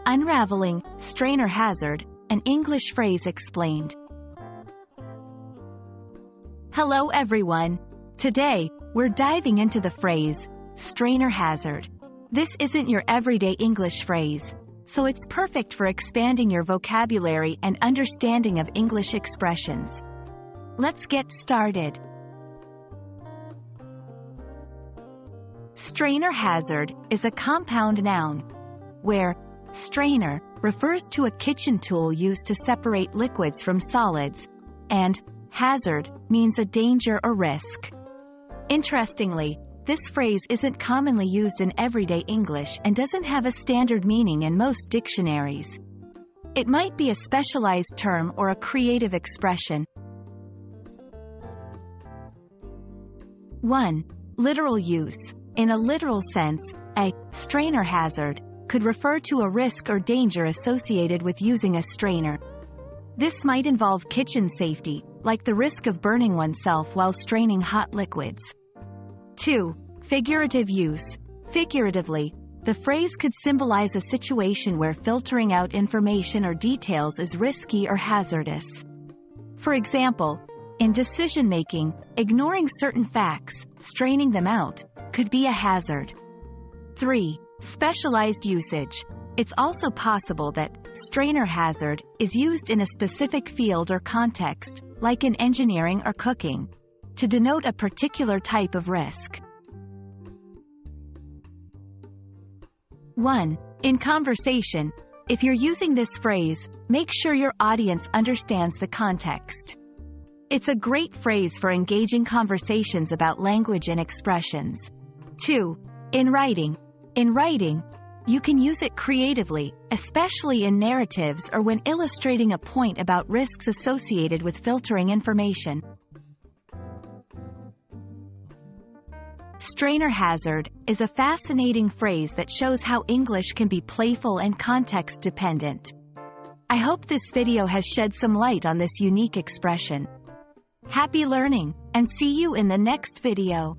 Unraveling, strainer hazard, an English phrase explained. Hello everyone. Today, we're diving into the phrase, strainer hazard. This isn't your everyday English phrase, so it's perfect for expanding your vocabulary and understanding of English expressions. Let's get started. Strainer hazard is a compound noun, where strainer refers to a kitchen tool used to separate liquids from solids, and hazard means a danger or risk. Interestingly, this phrase isn't commonly used in everyday English and doesn't have a standard meaning in most dictionaries. It might be a specialized term or a creative expression. 1. Literal use. In a literal sense, a strainer hazard could refer to a risk or danger associated with using a strainer. This might involve kitchen safety, like the risk of burning oneself while straining hot liquids. 2. Figurative use. Figuratively, the phrase could symbolize a situation where filtering out information or details is risky or hazardous. For example, in decision-making, ignoring certain facts, straining them out, could be a hazard. 3. Specialized usage. It's also possible that strainer hazard is used in a specific field or context, like in engineering or cooking, to denote a particular type of risk. 1. In conversation, if you're using this phrase, make sure your audience understands the context. It's a great phrase for engaging conversations about language and expressions. 2. In writing. In writing, you can use it creatively, especially in narratives or when illustrating a point about risks associated with filtering information. Strainer hazard is a fascinating phrase that shows how English can be playful and context-dependent. I hope this video has shed some light on this unique expression. Happy learning, and see you in the next video.